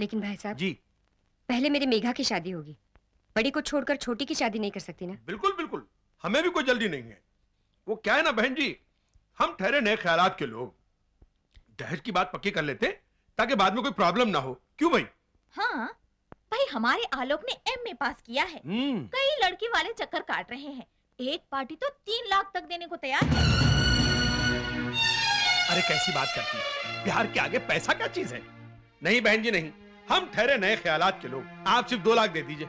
लेकिन भाई साहब जी। पहले मेरी मेघा की शादी होगी, बड़ी को छोड़कर छोटी की शादी नहीं कर सकती ना। बिल्कुल बिल्कुल, हमें भी कोई जल्दी नहीं है। वो क्या है ना बहन जी, हम ठहरे नए ख्यालात के लोग, दहेज की बात पक्की कर लेते ताकि बाद में कोई प्रॉब्लम ना हो। क्यों भाई? हाँ भाई, हमारे आलोक ने एमए पास किया है, कई लड़की वाले चक्कर काट रहे हैं, एक पार्टी तो 3 लाख तक देने को तैयार है। अरे कैसी बात करती है, प्यार के आगे पैसा क्या चीज है? नहीं बहन जी नहीं, हम ठहरे नए ख्यालात के लोग, आप सिर्फ 2 लाख दे दीजिए।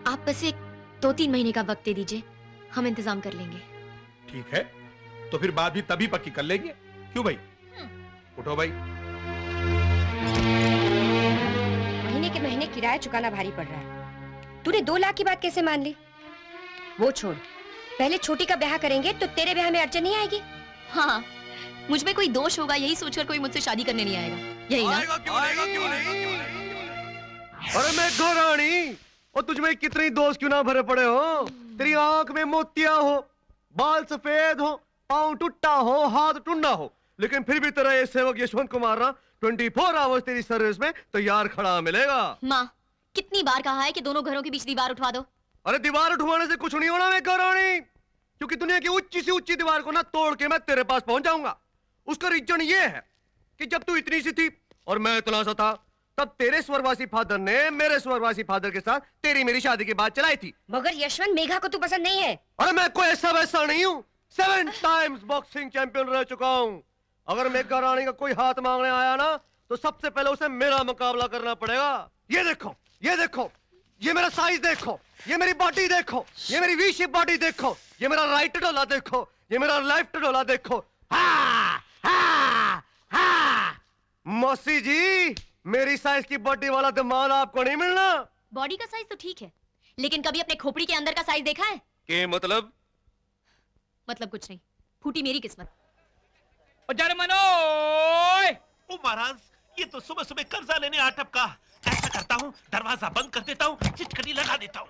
आप बस एक 2-3 महीने का वक्त दे दीजिए, हम इंतजाम कर लेंगे। ठीक है, तो फिर बात भी तभी पक्की कर लेंगे। क्यों भाई? उठो भाई। महीने के महीने किराया चुकाना भारी पड़ रहा है, तूने 2 लाख की बात कैसे मान ली? वो छोड़, पहले छोटी का ब्याह करेंगे तो तेरे ब्याह में अड़चन नहीं आएगी। हाँ, मुझ में कोई दोष होगा यही सोचकर कोई मुझसे शादी करने नहीं आएगा, यही ना? क्यों नहीं? अरे मैं रानी, और तुझ में कितने दोस्त क्यों ना भरे पड़े हो? तेरी आंख में मोतिया हो, बाल सफेद हो, पाँव टूटा हो, हाथ टुंडा हो, लेकिन फिर भी तेरा ये सेवक यशवंत कुमार ना 24 आवर्स तेरी सर्विस में तैयार खड़ा मिलेगा। माँ, कितनी बार कहा है कि दोनों घरों के बीच दीवार उठवा दो। अरे दीवार उठवाने से कुछ नहीं होना मैं रानी, क्योंकि दुनिया की ऊंची से ऊंची दीवार को ना तोड़ के मैं तेरे पास पहुंच जाऊंगा। उसका रीजन ये है कि जब तू इतनी सी थी और मैं इतना सा था, तब तेरे स्वर्गवासी फादर ने मेरे स्वर्गवासी फादर के साथ तेरी मेरी शादी की बात चलाई थी। मगर यशवंत, मेघा को तू पसंद नहीं है। अरे मैं कोई ऐसा वैसा नहीं हूँ, 7 टाइम्स बॉक्सिंग चैंपियन रह चुका हूँ। अगर मेघा रानी का कोई हाथ मांगने आया ना, तो सबसे पहले उसे मेरा मुकाबला करना पड़ेगा। ये देखो, ये देखो, ये मेरा साइज देखो, ये मेरी बॉडी देखो, ये मेरी वी शेप बॉडी देखो, ये मेरा राइट डोला देखो, ये मेरा लेफ्ट डोला देखो। हा हा हा। मौसी जी, मेरी साइज की बॉडी वाला दिमाग आपको नहीं मिलना। बॉडी का साइज तो ठीक है, लेकिन कभी अपने खोपड़ी के अंदर का साइज देखा है? के मतलब कुछ नहीं, फूटी मेरी किस्मत। जर्मनोय! ओ महाराज, ये तो सुबह सुबह कर्जा लेने आ टपका। ऐसा करता हूँ, दरवाजा बंद कर देता हूँ, चिटकनी लगा देता हूँ।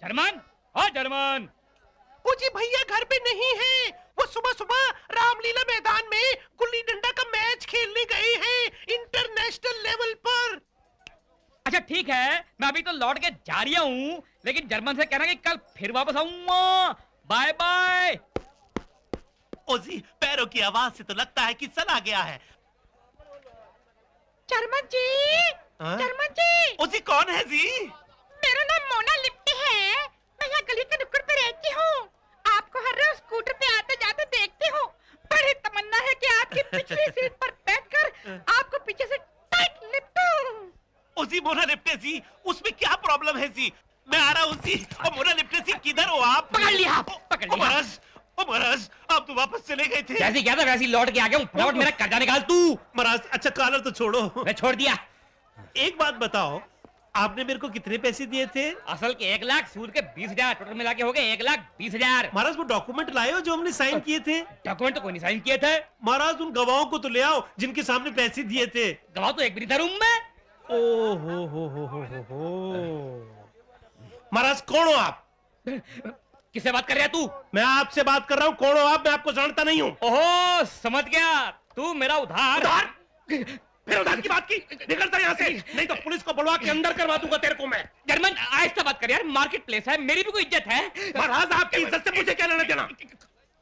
जर्मन, हाँ जर्मन। ओ जी भैया घर पे नहीं है, वो सुबह सुबह रामलीला मैदान में गुल्ली डंडा का मैच खेलने गए हैं, इंटरनेशनल लेवल पर। अच्छा ठीक है, मैं अभी तो लौट के जा रहा हूँ, लेकिन जर्मन से कहना कि कल फिर वापस आऊंगा। Bye bye. ओ जी, पैरों की आवाज से तो लगता है कि चला गया है। जर्मन जी, जर्मन जी। ओ जी कौन है जी? मेरा नाम मोना लिप्टी है, मैं यहाँ गली के नुक्कड़ पे रहती हूँ। आपको हर रोज स्कूटर पे आते जाते देखती हूँ। बड़ी तमन्ना है कि आपकी पिछली सीट पर बैठकर आपको पीछे से टाइट लिपटूं। ओ जी मोना लिप्टे जी, उसमें क्या प्रॉब्लम है जी? मैं आ रहा हूँ जी। ओ मोना लिप्टे जी किधर हो आप? पकड़ लिया, पकड़ लिया। ओ महाराज, आप तो वापस चले गए थे। जैसे गया था वैसे ही लौट के आ गया हूँ। फटाफट मेरा कर्जा निकाल तू। महाराज अच्छा कॉलर तो छोड़ो। मैं छोड़ दिया। एक बात बताओ, आपने मेरे को कितने पैसे दिए थे? असल के 1 लाख, सूद के 20,000, टोटल मिला के हो गए 1,20,000। महाराज वो डॉक्यूमेंट लाए हो जो हमने साइन किए थे? डॉक्यूमेंट तो कोई नहीं साइन किए थे। महाराज उन गवाहों को तो ले आओ जिनके सामने पैसे दिए थे। गवाह तो एक भी नहीं था रूम में। ओ हो। महाराज कौन हो आप? किससे बात कर रहा है तू? मैं आपसे बात कर रहा हूँ। कौन हो आप? मैं आपको जानता नहीं हूँ। ओहो, समझ गया, तू मेरा उधार। फिर उधार की बात की? निकलता यहाँ से, नहीं तो पुलिस को बुलवा के अंदर करवा दूंगा तेरे को मैं। जर्मन आहिस्ता बात कर यार, मार्केट प्लेस है, मेरी भी कोई इज्जत है। महाराज आपकी इज्जत से मुझे क्या लेना देना?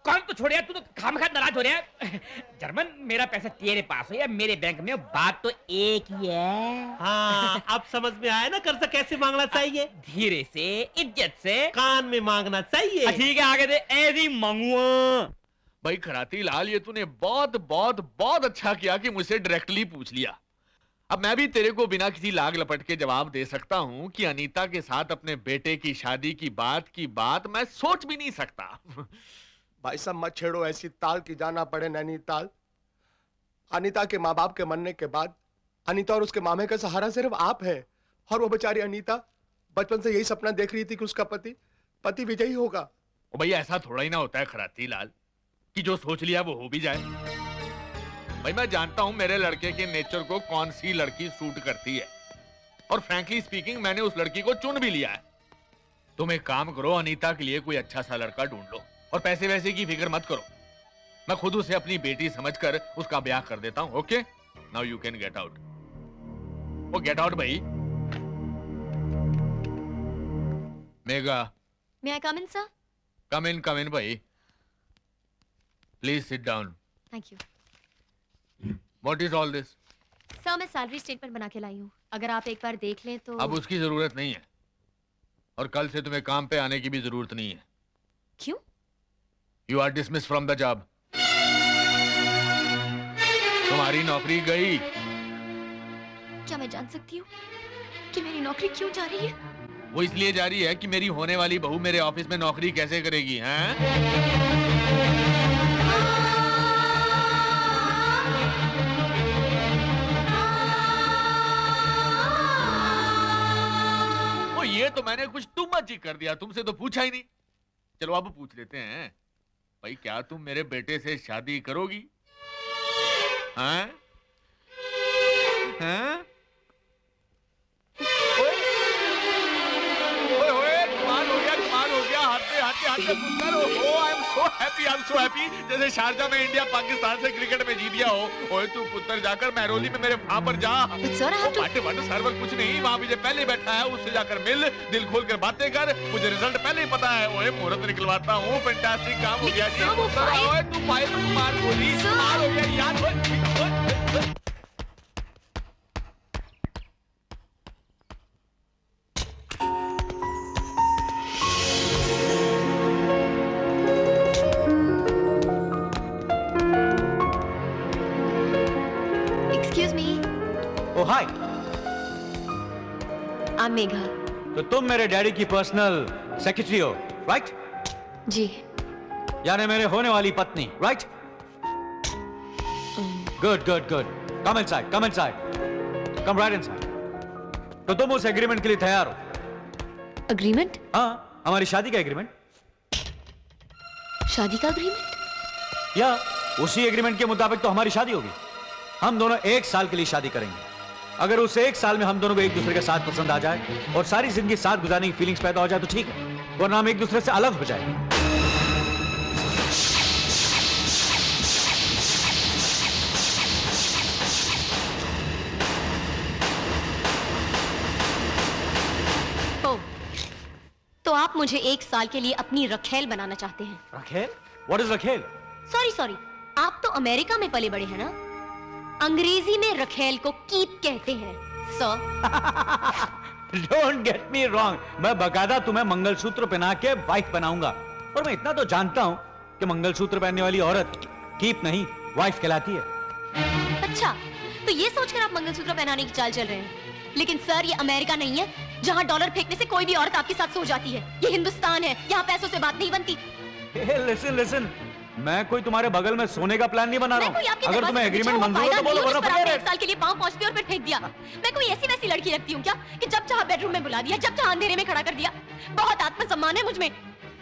कौन तो छोड़ यार, तू तो खामखा नाराज हो रहा है। जर्मन मेरा पैसा तेरे पास है या मेरे बैंक में, बात तो एक ही है। हाँ अब समझ में आया ना कर्जा कैसे मांगना चाहिए? धीरे से, इज्जत से, कान में मांगना चाहिए। ठीक है आगे दे, ऐसे ही मांगूंगा। भाई खराती लाल, ये तूने बहुत बहुत बहुत अच्छा किया कि मुझसे डायरेक्टली पूछ लिया। अब मैं भी तेरे को बिना किसी लाग लपट के जवाब दे सकता हूँ कि अनीता के साथ अपने बेटे की शादी की बात मैं सोच भी नहीं सकता। भाई साहब मत छेड़ो ऐसी ताल की जाना पड़े नैनीताल। अनीता के माँ बाप के मरने के बाद अनीता और उसके मामे का सहारा सिर्फ आप है, और वो बेचारी अनीता बचपन से यही सपना देख रही थी कि उसका पति विजयी होगा। भैया ऐसा थोड़ा ही ना होता है खराती लाल कि जो सोच लिया वो हो भी जाए। भाई मैं जानता हूं मेरे लड़के के नेचर को कौन सी लड़की सूट करती है, और फ्रैंकली स्पीकिंग मैंने उस लड़की को चुन भी लिया है। तुम एक काम करो, अनीता के लिए कोई अच्छा सा लड़का ढूंढ लो और पैसे वैसे की फिक्र मत करो। मैं खुद उसे अपनी बेटी समझकर उसका ब्याह कर देता हूं। Okay, now you can get out. Oh get out भाई। मेगा, may I come in sir? Come in भाई। Please sit down. Thank you what is all this? Sir, मैं सैलरी स्टेटमेंट बना के लाई हूँ, अगर आप एक बार देख लें तो। अब उसकी जरूरत नहीं है, और कल से तुम्हें काम पे आने की भी जरूरत नहीं है। क्यों? You are dismiss from the job. तुम्हारी नौकरी गई। क्या मैं जान सकती हूँ कि मेरी नौकरी क्यों जा रही है? वो इसलिए जा रही है कि मेरी होने वाली बहू मेरे ऑफिस में नौकरी कैसे करेगी, हैं? ये तो मैंने कुछ टू मच ही कर दिया, तुमसे तो पूछा ही नहीं। चलो अब पूछ लेते हैं, भाई क्या तुम मेरे बेटे से शादी करोगी? हैं? हैं? ओए ओए, कमाल हो गया, हाथे पुत्र। ओह, आई एम सो हैप्पी, जैसे शारजा में इंडिया पाकिस्तान से क्रिकेट में जीत गया हो। ओए तू पुत्र जाकर महरौली में मेरे वहां पर जा। सर्वर कुछ नहीं, वहां मुझे पहले बैठा है, उससे जाकर मिल, दिल खोल कर बातें कर, मुझे रिजल्ट पहले ही पता है। ओए मुहूर्त निकलवाता हूँ, फैंटास्टिक काम हो गया जी। ओए तू फाइल मार बोली, कमाल हो गया यार। हाय, I'm मेघा। तो तुम मेरे डैडी की पर्सनल सेक्रेटरी हो, राइट? जी। यानी मेरे होने वाली पत्नी, right? Good good good, come inside, come right inside. तो तुम उस एग्रीमेंट के लिए तैयार हो? एग्रीमेंट? हाँ, हमारी शादी का एग्रीमेंट। शादी का एग्रीमेंट? या उसी एग्रीमेंट के मुताबिक तो हमारी शादी होगी। हम दोनों 1 साल के लिए शादी करेंगे। अगर उस 1 साल में हम दोनों को एक दूसरे के साथ पसंद आ जाए और सारी जिंदगी साथ गुजारने की फीलिंग्स पैदा हो जाए तो ठीक है, वरना हम एक दूसरे से अलग हो जाएंगे। तो आप मुझे 1 साल के लिए अपनी रखेल बनाना चाहते हैं? रखेल? व्हाट इज रखेल? सॉरी, आप तो अमेरिका में पले बड़े हैं ना? अंग्रेजी में रखेल को कीप कहते हैं sir. Don't get me wrong, मैं बकायदा तुम्हें मंगलसूत्र पहना के वाइफ बनाऊंगा। और मैं इतना तो जानता हूं कि मंगलसूत्र पहनने वाली औरत कीप नहीं, वाइफ कहलाती है। अच्छा, तो ये सोचकर आप मंगलसूत्र पहनाने की चाल चल रहे हैं। लेकिन सर, ये अमेरिका नहीं है जहां डॉलर फेंकने से कोई भी औरत आपके साथ सो जाती है। ये हिंदुस्तान है, यहाँ पैसों से बात नहीं बनती। लिसन, मैं कोई तुम्हारे बगल में सोने का प्लान नहीं बना रहा हूँ। अगर तुम्हें एग्रीमेंट मंजूर हो तो बोलो, वरना आपने 1 साल के लिए पाँव पहुंचती और फिर फेंक दिया। मैं कोई ऐसी वैसी लड़की लगती हूँ क्या कि जब चाहा बेडरूम में बुला दिया, जब चाहा अंधेरे में खड़ा कर दिया? बहुत आत्मसम्मान है मुझ में।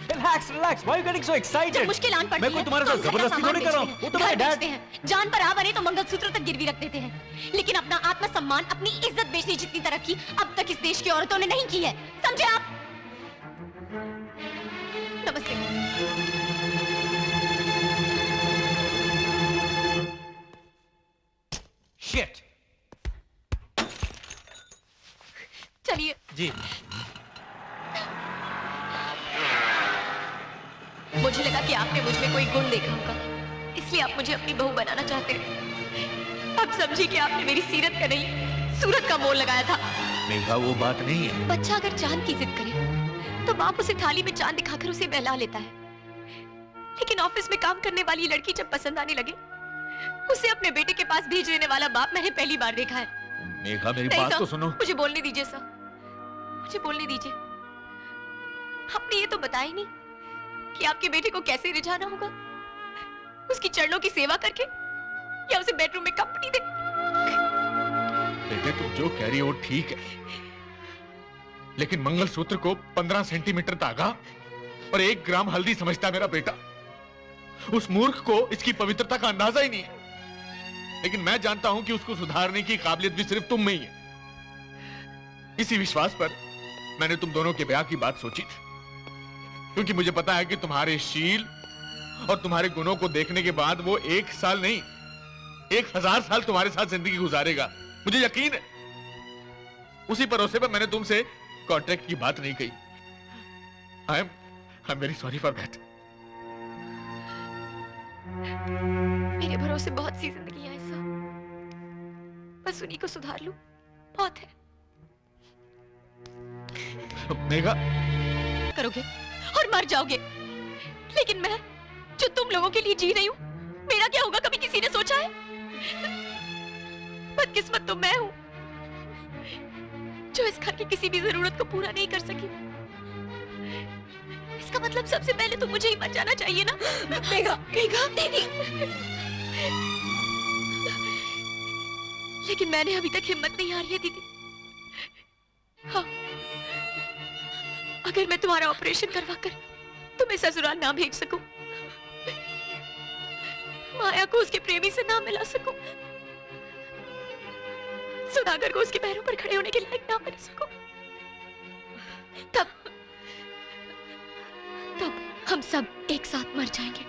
Relax, why are you getting so excited? जब मुश्किल आन पड़ती है, मैं कोई तुम्हारे साथ जबरदस्ती थोड़ी कर रहा हूँ। वो तो मेरा डैड हैं, जान पर आ बने तो मंगलसूत्र तक गिरवी रख देते हैं। लेकिन अपना आत्मसम्मान, अपनी इज्जत बेचने जितनी तरक्की अब तक इस देश की औरतों ने नहीं की है, समझे आप? नमस्ते। Shit. चलिए जी। मुझे लगा कि आपने मुझ में कोई गुण देखा होगा, इसलिए आप मुझे अपनी बहू बनाना चाहते हैं। अब समझी कि आपने मेरी सीरत का नहीं, सूरत का मोल लगाया था। मेघा, वो बात नहीं है। बच्चा अगर चांद की जिद करे तो बाप उसे थाली में चांद दिखाकर उसे बहला लेता है। लेकिन ऑफिस में काम करने वाली लड़की जब पसंद आने लगे, उसे अपने बेटे के पास भेज देने वाला बाप मैंने पहली बार देखा है। मेघा, मेरी बात तो सुनो। मुझे बोलने दीजिए सर, मुझे बोलने दीजिए। आपने ये तो बताया ही नहीं कि आपके बेटे को कैसे रिझाना होगा, उसकी चरणों की सेवा करके या उसे बेडरूम में कंपनी दे। बेटे, तुम जो कह रही हो ठीक है, लेकिन मंगलसूत्र को 15 सेंटीमीटर धागा और 1 ग्राम हल्दी समझता मेरा बेटा। उस मूर्ख को इसकी पवित्रता का अंदाजा ही नहीं है। लेकिन मैं जानता हूं कि उसको सुधारने की काबिलियत भी सिर्फ तुम में ही है। इसी विश्वास पर मैंने तुम दोनों के ब्याह की बात सोची थी, क्योंकि मुझे पता है कि तुम्हारे शील और तुम्हारे गुणों को देखने के बाद वो 1 साल नहीं 1000 साल तुम्हारे साथ जिंदगी गुजारेगा, मुझे यकीन है। उसी भरोसे पर मैंने तुमसे कॉन्ट्रैक्ट की बात नहीं कही। I am very sorry for that. मेरे भरोसे बहुत सी जिंदगियां हैं सर, बस उन्हीं को सुधार लूं बहुत है। मेघा, करोगे और मर जाओगे, लेकिन मैं जो तुम लोगों के लिए जी रही हूं, मेरा क्या होगा कभी किसी ने सोचा है? बदकिस्मत तो मैं हूं जो इस घर की किसी भी जरूरत को पूरा नहीं कर सकी। इसका मतलब सबसे पहले तो मुझे ही मर जाना चाहिए ना। मेघा, मेघा दीदी, लेकिन मैंने अभी तक हिम्मत नहीं हारी है दीदी। हाँ, अगर मैं तुम्हारा ऑपरेशन करवाकर तुम्हें ससुराल ना भेज सकूं, माया को उसके प्रेमी से ना मिला सकूं, सुधाकर को उसके पैरों पर खड़े होने के लायक ना बना सकूं, तब हम सब एक साथ मर जाएंगे।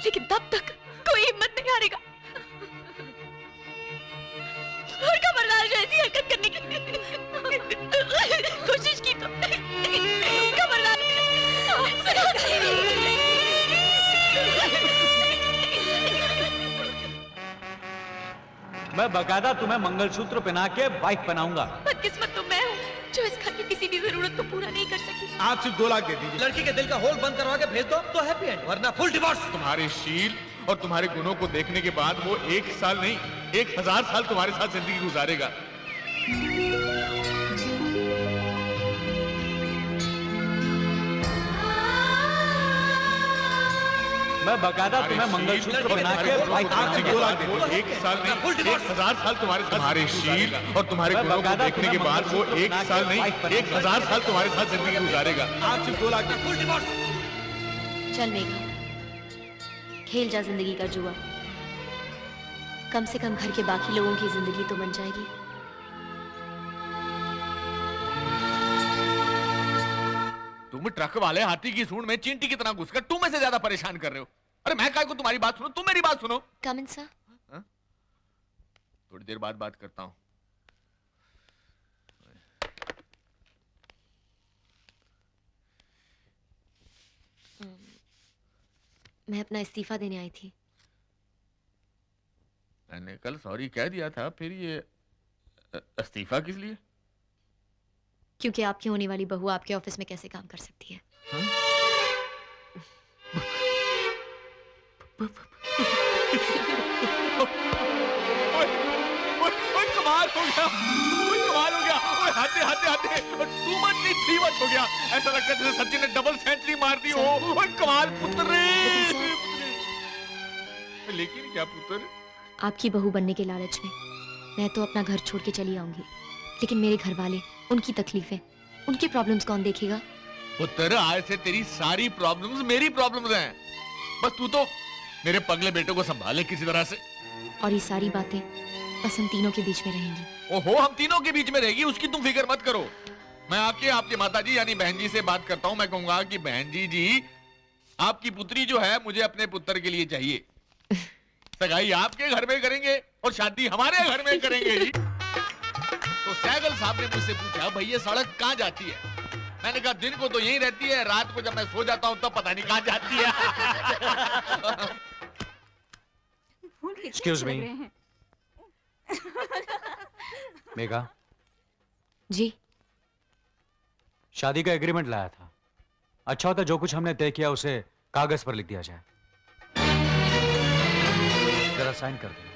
लेकिन तब तक कोई हिम्मत नहीं हारेगा और खबरदार जो ऐसी हरकत करने की कोशिश की तो खबरदार। मैं बकायदा तुम्हें मंगलसूत्र पहना के वाइफ बनाऊंगा। बदकिस्मत तो मैं हूँ जो इस घर की किसी भी जरूरत को पूरा नहीं कर सकी। आप सिर्फ 2 लाख दे दीजिए। लड़की के दिल का होल बंद करवा के भेज दो तो हैप्पी एंड, वरना फुल डिवोर्स। तुम्हारे शील और तुम्हारे गुणों को देखने के बाद वो 1 साल नहीं 1000 साल तुम्हारे साथ जिंदगी गुजारेगा। मैं बकायदा तुम्हें मंगलसूत्र पहना के वाइफ बनाऊंगा। 2 लाख दे दो, 1 साल नहीं 1000 साल तुम्हारे साथ, तुम्हारे शील और तुम्हारे गुणों को देखने के बाद वो 1 साल नहीं 1000 साल तुम्हारे साथ जिंदगी गुजारेगा। आप सिर्फ 2 लाख फुल डिवोर्स। चल मेघा, खेल जा जिंदगी का जुआ। कम से कम घर के बाकी लोगों की जिंदगी तो बन जाएगी। तुम ट्रक वाले हाथी की सूंड में चींटी की तरह घुसकर तुम में से ज्यादा परेशान कर रहे हो। अरे मैं काय को तुम्हारी बात सुनो, तुम मेरी बात सुनो। कम इन सर। थोड़ी देर बाद बात करता हूं। मैं अपना इस्तीफा देने आई थी। मैंने कल सॉरी कह दिया था, फिर ये इस्तीफा किस लिए? क्योंकि आपकी होने वाली बहू आपके ऑफिस में कैसे काम कर सकती है। कमाल हो गया, कमाल हो गया। हाथे हाथे हाथे टू मच नहीं 3 मच हो गया। ऐसा लगता है जैसे सचिन ने डबल सेंचुरी मार दी हो। कमाल पुत्र रे। लेकिन क्या पुत्र? आपकी बहू बनने के लालच में मैं तो अपना घर छोड़ के चली आऊंगी, लेकिन मेरे घर वाले, उनकी तकलीफें, उनकी प्रॉब्लम्स कौन देखेगा? पुत्र, आज से तेरी सारी प्रॉब्लम्स मेरी प्रॉब्लम्स हैं। बस तू तो मेरे पगले बेटे को संभाले किसी तरह से। और ये सारी बातें बस हम तीनों के बीच में रहेंगी। ओहो, हम तीनों के बीच में रहेगी, उसकी तुम फिक्र मत करो। मैं आपकी माताजी यानी बहन जी से बात करता हूँ। मैं कहूंगा कि बहन जी आपकी पुत्री जो है मुझे अपने पुत्र के लिए चाहिए। सगाई आपके घर में करेंगे और शादी हमारे घर में करेंगे जी। तो सैगल साहब ने मुझसे पूछा, भाई ये सड़क कहाँ जाती है? मैंने कहा दिन को तो यहीं रहती है, रात को जब मैं सो जाता हूँ तब पता नहीं कहाँ जाती है। एक्सक्यूज मी मेघा, जी शादी का एग्रीमेंट लाया था। अच्छा होता जो कुछ हमने तय किया उसे कागज पर लिख दिया जाए। जरा साइन कर देना।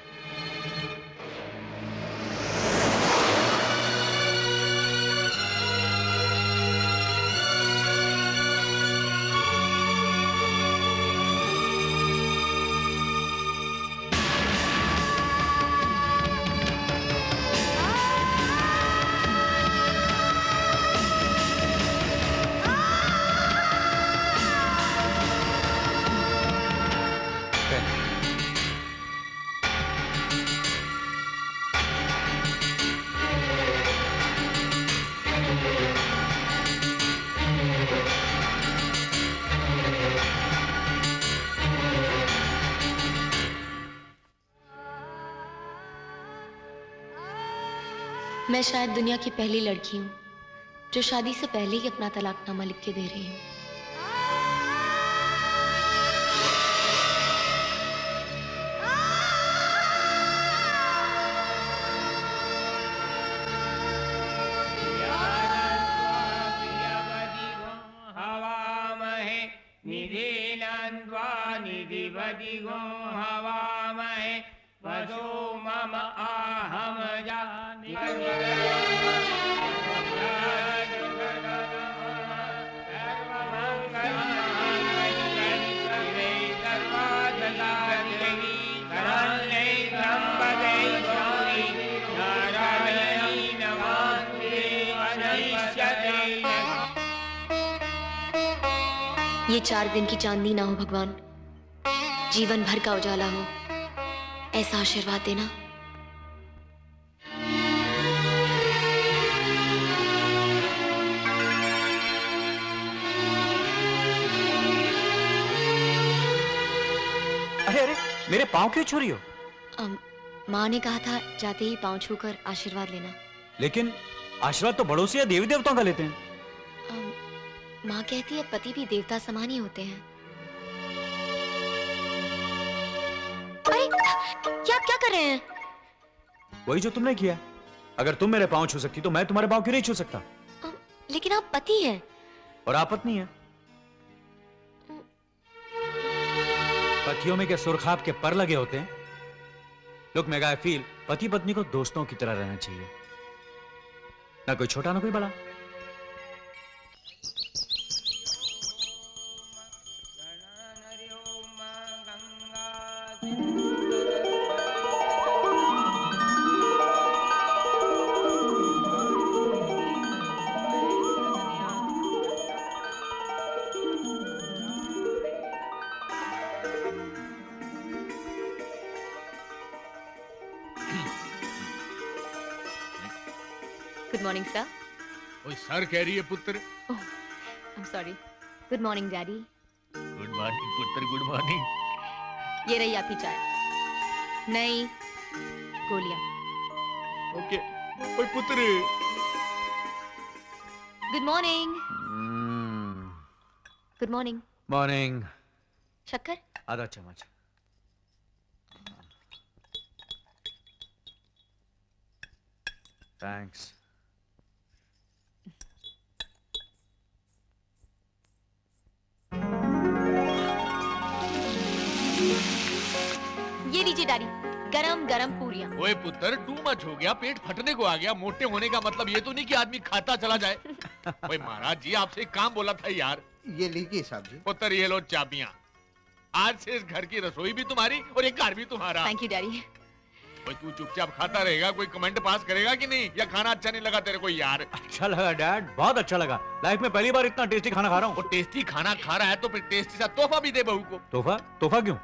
मैं शायद दुनिया की पहली लड़की हूँ जो शादी से पहले ही अपना तलाकनामा लिख के दे रही हूँ। ये 4 दिन की चांदनी ना हो भगवान, जीवन भर का उजाला हो, ऐसा आशीर्वाद देना। अरे अरे, मेरे पाँव क्यों छू रही हो? माँ ने कहा था जाते ही पाँव छूकर आशीर्वाद लेना। लेकिन आशीर्वाद तो बड़ों से या देवी देवताओं का लेते हैं। माँ कहती है पति भी देवता समान ही होते हैं। अरे क्या आप क्या कर रहे हैं? वही जो तुमने किया। अगर तुम मेरे पाँव छू सकती तो मैं तुम्हारे पाँव क्यों नहीं छू सकता? लेकिन आप पति हैं। और आप पत्नी हैं। पतियों में क्या सुरखाब के पर लगे होते हैं? लोग मेगा फील पति पत्नी को दोस्तों की तरह रहना चाहिए, ना कोई छोटा ना कोई बड़ा। Good morning, sir. ओए सर कह रही है पुत्र। I'm sorry. Good morning, daddy. Good morning पुत्र, गुड मॉर्निंग। ये रही आपकी चाय, नई गोलियां। ओके। ओए पुत्र। Good morning. Good morning. Morning. शक्कर? आधा चम्मच। थैंक्स। ये लीजिए डैडी, गरम गरम पूरियां। ओए पुत्र, टू मच हो गया, पेट फटने को आ गया। मोटे होने का मतलब ये तो नहीं कि आदमी खाता चला जाए। ओए महाराज जी, आपसे एक काम बोला था यार। ये लीजिए साहब जी। पुत्र ये लो चाबियां। आज से इस घर की रसोई भी तुम्हारी और ये घर भी तुम्हारा। Thank you daddy. ओए तू चुपचाप खाता रहेगा, कोई कमेंट पास करेगा कि नहीं? या खाना अच्छा नहीं लगा तेरे को यार? अच्छा लगा डैड, बहुत अच्छा लगा। लाइफ में पहली बार इतना टेस्टी खाना खा रहा हूँ। वो टेस्टी खाना खा रहा है तो फिर टेस्टी सा तोहफा भी दे बहू को। तोहफा? तोहफा क्यों?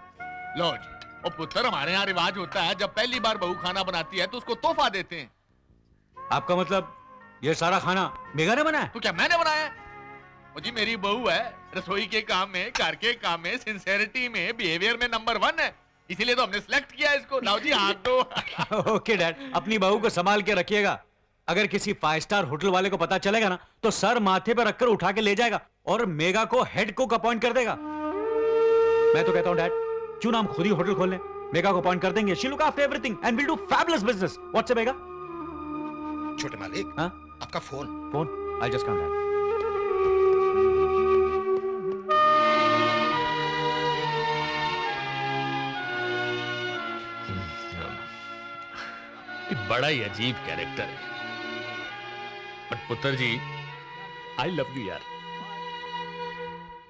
लो जी। और पुत्र, हमारे यहाँ रिवाज होता है जब पहली बार बहू खाना बनाती है तो उसको तोहफा देते हैं। आपका मतलब ये सारा खाना मेघा ने बनाया? तो क्या मैंने बनाया? वो जी मेरी बहू है, रसोई के काम में, घर के काम में, सिंसेरिटी में, बिहेवियर में नंबर 1 है। इसीलिए तो हमने सिलेक्ट किया इसको। लाओ जी हाथ दो। ओके डैड, अपनी बहू को संभाल के रखिएगा। अगर किसी 5 स्टार होटल वाले को पता चलेगा ना तो सर माथे पर रखकर उठा के ले जाएगा और मेगा को हेड कुक अपॉइंट कर देगा। मैं तो कहता हूँ डैड, क्यों ना हम खुद ही होटल खोल लें? मेगा को अपॉइंट कर देंगे, she look after everything and will do fabulous business. What's up mega? छोटे मालिक, हाँ? आपका phone. Phone? I just come dad. बड़ा ही अजीब कैरेक्टर है। बट पुत्र जी, आई लव यू यार।